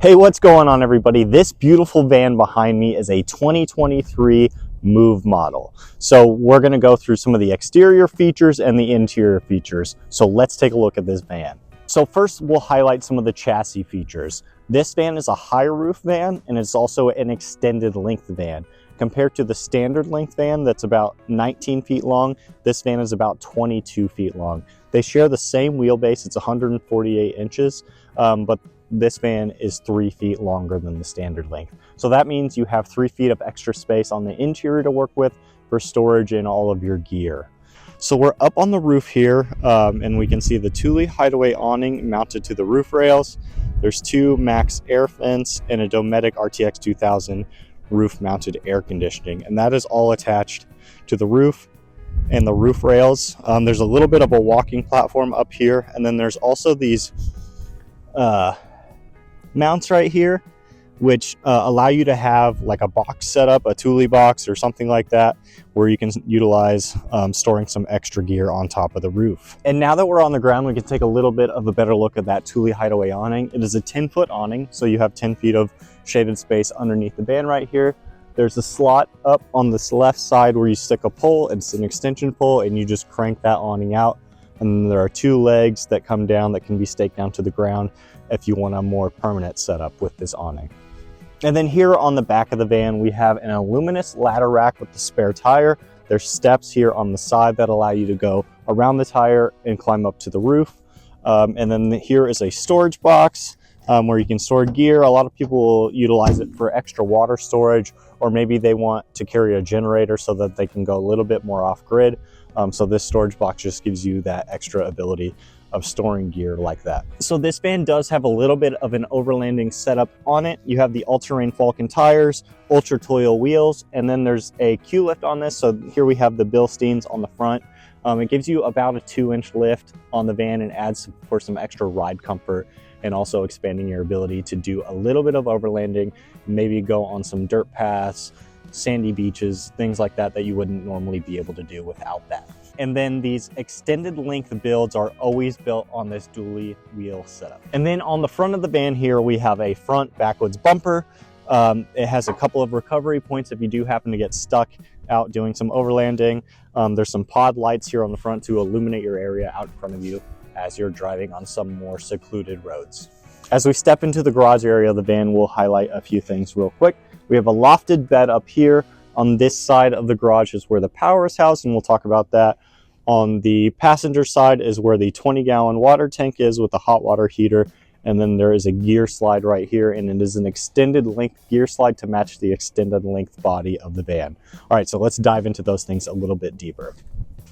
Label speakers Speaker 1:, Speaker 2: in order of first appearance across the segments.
Speaker 1: Hey, what's going on, everybody? This beautiful van behind me is a 2023 Move model. So we're going to go through some of the exterior features and the interior features. So let's take a look at this van. So first, we'll highlight some of the chassis features. This van is a high roof van, and it's also an extended length van. Compared to the standard length van that's about 19 feet long, this van is about 22 feet long. They share the same wheelbase, it's 148 inches, but this van is 3 feet longer than the standard length. So that means you have 3 feet of extra space on the interior to work with for storage and all of your gear. So we're up on the roof here, and we can see the Thule Hideaway awning mounted to the roof rails. There's two Max air vents and a Dometic RTX 2000 roof mounted air conditioning, and that is all attached to the roof and the roof rails. There's a little bit of a walking platform up here, and then there's also these mounts right here, which allow you to have like a box setup, a Thule box or something like that, where you can utilize storing some extra gear on top of the roof. And now that we're on the ground, we can take a little bit of a better look at that Thule Hideaway awning. It is a 10-foot awning, so you have 10 feet of shaded space underneath the van right here. There's a slot up on this left side where you stick a pole. It's an extension pole, and you just crank that awning out. And then there are two legs that come down that can be staked down to the ground if you want a more permanent setup with this awning. And then here on the back of the van, we have an aluminous ladder rack with the spare tire. There's steps here on the side that allow you to go around the tire and climb up to the roof. And then here is a storage box where you can store gear. A lot of people will utilize it for extra water storage, or maybe they want to carry a generator so that they can go a little bit more off grid. So this storage box just gives you that extra ability of storing gear like that. So this van does have a little bit of an overlanding setup on it. You have the all-terrain Falcon tires, ultra toil wheels, and then there's a Q lift on this. So here we have the Bilsteins on the front. It gives you about a 2-inch lift on the van and adds for some extra ride comfort, and also expanding your ability to do a little bit of overlanding, maybe go on some dirt paths, sandy beaches, things like that you wouldn't normally be able to do without that. And then these extended length builds are always built on this dually wheel setup. And then on the front of the van here, we have a front backwoods bumper. It has a couple of recovery points if you do happen to get stuck out doing some overlanding. There's some pod lights here on the front to illuminate your area out in front of you as you're driving on some more secluded roads. As we step into the garage area of the van, we'll highlight a few things real quick. We have a lofted bed up here. On this side of the garage is where the power is housed, and we'll talk about that. On the passenger side is where the 20-gallon water tank is with the hot water heater. And then there is a gear slide right here, and it is an extended length gear slide to match the extended length body of the van. All right, so let's dive into those things a little bit deeper.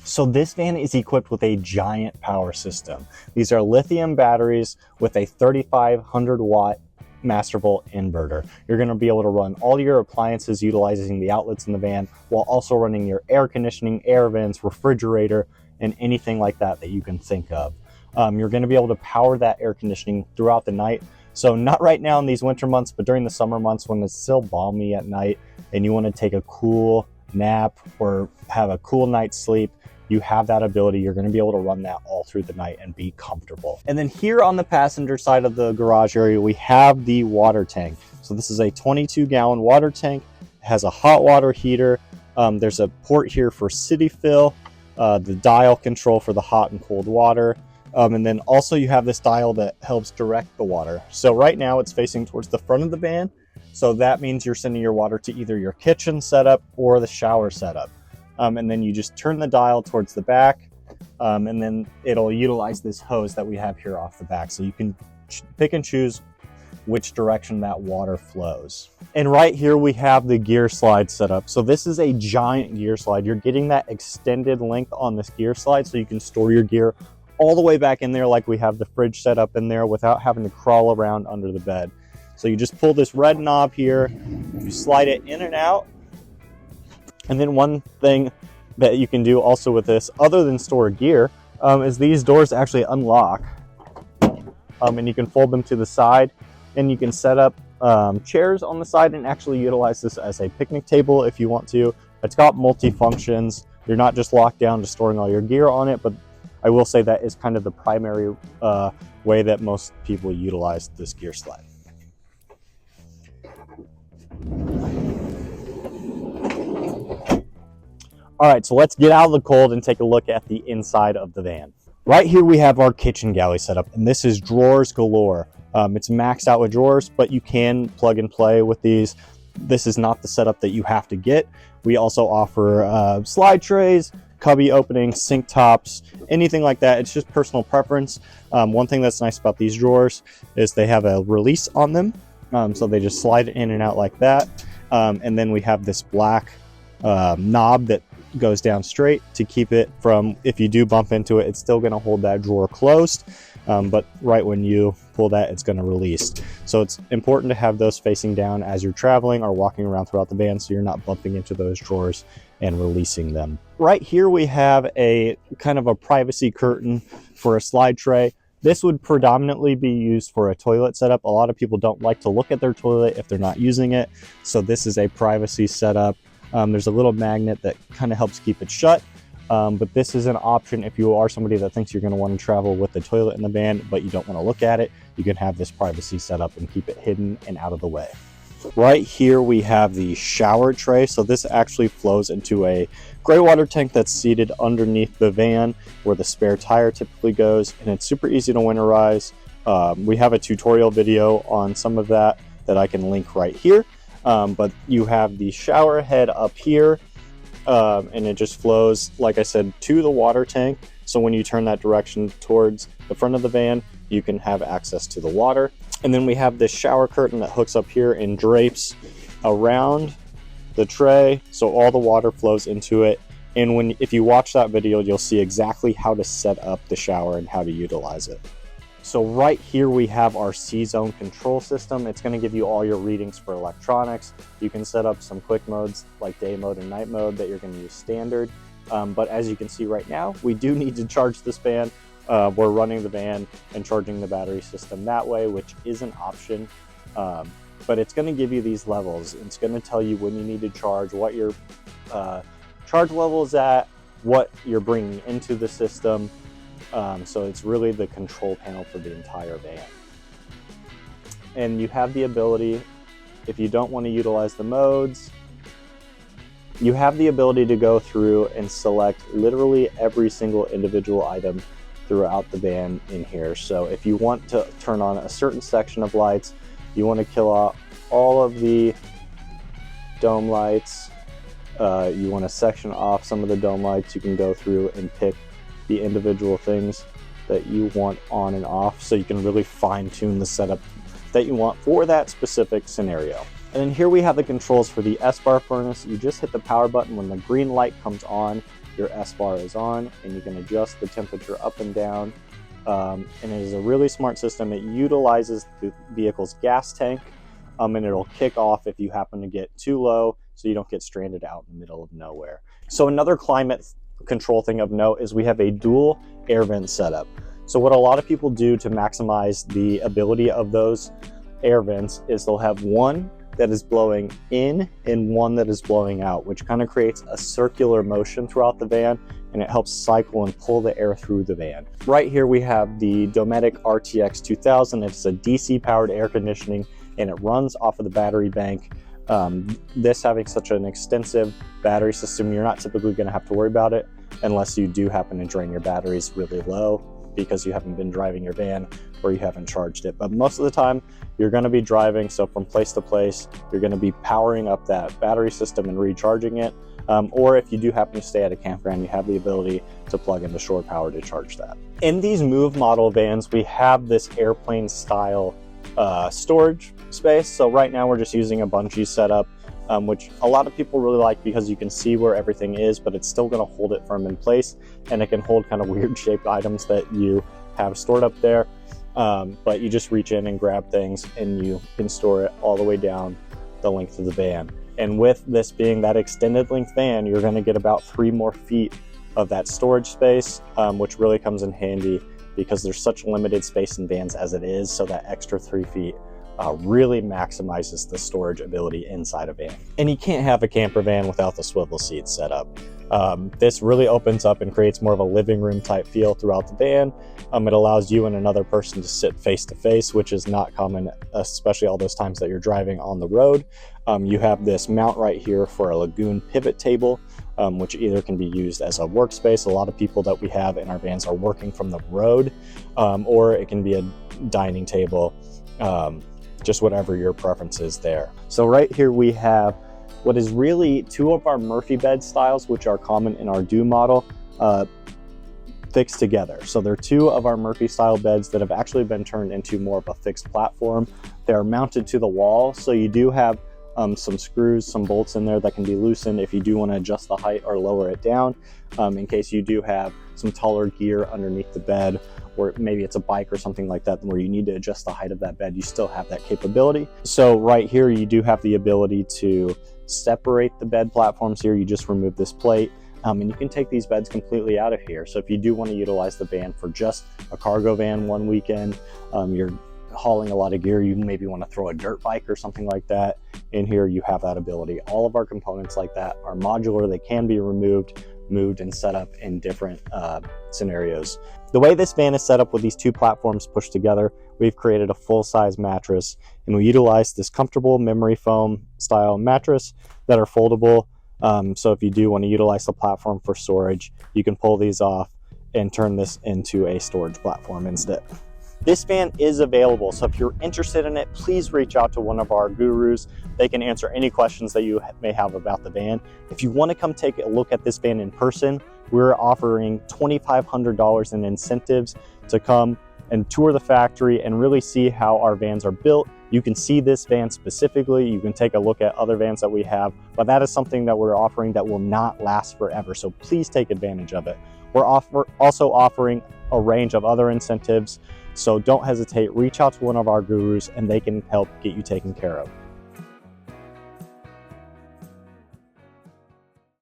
Speaker 1: So this van is equipped with a giant power system. These are lithium batteries with a 3,500 watt Mastervolt inverter. You're going to be able to run all your appliances utilizing the outlets in the van, while also running your air conditioning, air vents, refrigerator, and anything like that you can think of. You're going to be able to power that air conditioning throughout the night. So not right now in these winter months, but during the summer months when it's still balmy at night and you want to take a cool nap or have a cool night's sleep, you have that ability. You're going to be able to run that all through the night and be comfortable. And then here on the passenger side of the garage area, we have the water tank. So this is a 22-gallon water tank. It has a hot water heater. There's a port here for city fill, the dial control for the hot and cold water. And then also you have this dial that helps direct the water. So right now it's facing towards the front of the van. So that means you're sending your water to either your kitchen setup or the shower setup. And then you just turn the dial towards the back, and then it'll utilize this hose that we have here off the back. So you can pick and choose which direction that water flows. And right here we have the gear slide set up. So this is a giant gear slide. You're getting that extended length on this gear slide so you can store your gear all the way back in there like we have the fridge set up in there without having to crawl around under the bed. So you just pull this red knob here, you slide it in and out. And then one thing that you can do also with this, other than store gear, is these doors actually unlock. And you can fold them to the side, and you can set up chairs on the side and actually utilize this as a picnic table if you want to. It's got multi-functions. You're not just locked down to storing all your gear on it, but I will say that is kind of the primary way that most people utilize this gear slide. All right, so let's get out of the cold and take a look at the inside of the van. Right here we have our kitchen galley setup, and this is drawers galore. It's maxed out with drawers, but you can plug and play with these. This is not the setup that you have to get. We also offer slide trays, cubby openings, sink tops, anything like that. It's just personal preference. One thing that's nice about these drawers is they have a release on them. So they just slide in and out like that. And then we have this black knob that goes down straight to keep it from, if you do bump into it, it's still going to hold that drawer closed. But right when you pull that, it's going to release. So it's important to have those facing down as you're traveling or walking around throughout the van, so you're not bumping into those drawers and releasing them. Right here we have a kind of a privacy curtain for a slide tray. This would predominantly be used for a toilet setup. A lot of people don't like to look at their toilet if they're not using it. So this is a privacy setup. There's a little magnet that kind of helps keep it shut. But this is an option if you are somebody that thinks you're going to want to travel with the toilet in the van, but you don't want to look at it. You can have this privacy set up and keep it hidden and out of the way. Right here we have the shower tray. So this actually flows into a gray water tank that's seated underneath the van where the spare tire typically goes, and it's super easy to winterize. We have a tutorial video on some of that I can link right here. But you have the shower head up here, and it just flows, like I said, to the water tank. So when you turn that direction towards the front of the van, you can have access to the water. And then we have this shower curtain that hooks up here and drapes around the tray, so all the water flows into it. And if you watch that video, you'll see exactly how to set up the shower and how to utilize it. So right here we have our C-Zone control system. It's going to give you all your readings for electronics. You can set up some quick modes like day mode and night mode that you're going to use standard. But as you can see right now, we do need to charge this van. We're running the van and charging the battery system that way, which is an option. But it's going to give you these levels. It's going to tell you when you need to charge, what your charge level is at, what you're bringing into the system. So it's really the control panel for the entire van. And you have the ability, if you don't want to utilize the modes, you have the ability to go through and select literally every single individual item throughout the van in here. So if you want to turn on a certain section of lights, you want to kill out all of the dome lights, you want to section off some of the dome lights, you can go through and pick the individual things that you want on and off, so you can really fine-tune the setup that you want for that specific scenario. And then here we have the controls for the Espar furnace. You just hit the power button when the green light comes on, your Espar is on, and you can adjust the temperature up and down. And it is a really smart system. It utilizes the vehicle's gas tank, and it'll kick off if you happen to get too low, so you don't get stranded out in the middle of nowhere. So another climate control thing of note is we have a dual air vent setup. So what a lot of people do to maximize the ability of those air vents is they'll have one that is blowing in and one that is blowing out, which kind of creates a circular motion throughout the van, and it helps cycle and pull the air through the van. Right here we have the Dometic RTX 2000. It's a DC powered air conditioning, and it runs off of the battery bank. This having such an extensive battery system, you're not typically going to have to worry about it unless you do happen to drain your batteries really low because you haven't been driving your van or you haven't charged it. But most of the time you're going to be driving, so from place to place you're going to be powering up that battery system and recharging it, or if you do happen to stay at a campground, you have the ability to plug into shore power to charge that. In these Move model vans, we have this airplane style storage space. So right now we're just using a bungee setup, which a lot of people really like because you can see where everything is, but it's still going to hold it firm in place, and it can hold kind of weird shaped items that you have stored up there. But you just reach in and grab things and you can store it all the way down the length of the van. And with this being that extended length van, you're going to get about 3 more feet of that storage space, which really comes in handy because there's such limited space in vans as it is. So that extra 3 feet really maximizes the storage ability inside a van. And you can't have a camper van without the swivel seat setup. This really opens up and creates more of a living room type feel throughout the van. It allows you and another person to sit face to face, which is not common, especially all those times that you're driving on the road. You have this mount right here for a lagoon pivot table, which either can be used as a workspace. A lot of people that we have in our vans are working from the road, or it can be a dining table, just whatever your preference is there. So right here we have what is really two of our Murphy bed styles, which are common in our Do model, fixed together. So they're two of our Murphy style beds that have actually been turned into more of a fixed platform. They're mounted to the wall, so you do have some screws, some bolts in there that can be loosened if you do want to adjust the height or lower it down, in case you do have some taller gear underneath the bed, or maybe it's a bike or something like that where you need to adjust the height of that bed. You still have that capability. So right here you do have the ability to separate the bed platforms here. You just remove this plate, and you can take these beds completely out of here. So if you do want to utilize the van for just a cargo van one weekend, you're hauling a lot of gear, you maybe want to throw a dirt bike or something like that in here, you have that ability. All of our components like that are modular. They can be removed, moved, and set up in different scenarios. The way this van is set up with these two platforms pushed together, we've created a full-size mattress, and we utilize this comfortable memory foam style mattress that are foldable. So if you do want to utilize the platform for storage, you can pull these off and turn this into a storage platform instead. This van is available, so if you're interested in it, please reach out to one of our gurus. They can answer any questions that you may have about the van. If you want to come take a look at this van in person, we're offering $2,500 in incentives to come and tour the factory and really see how our vans are built. You can see this van specifically, you can take a look at other vans that we have, but that is something that we're offering that will not last forever, so please take advantage of it. We're also offering a range of other incentives, so don't hesitate, reach out to one of our gurus and they can help get you taken care of.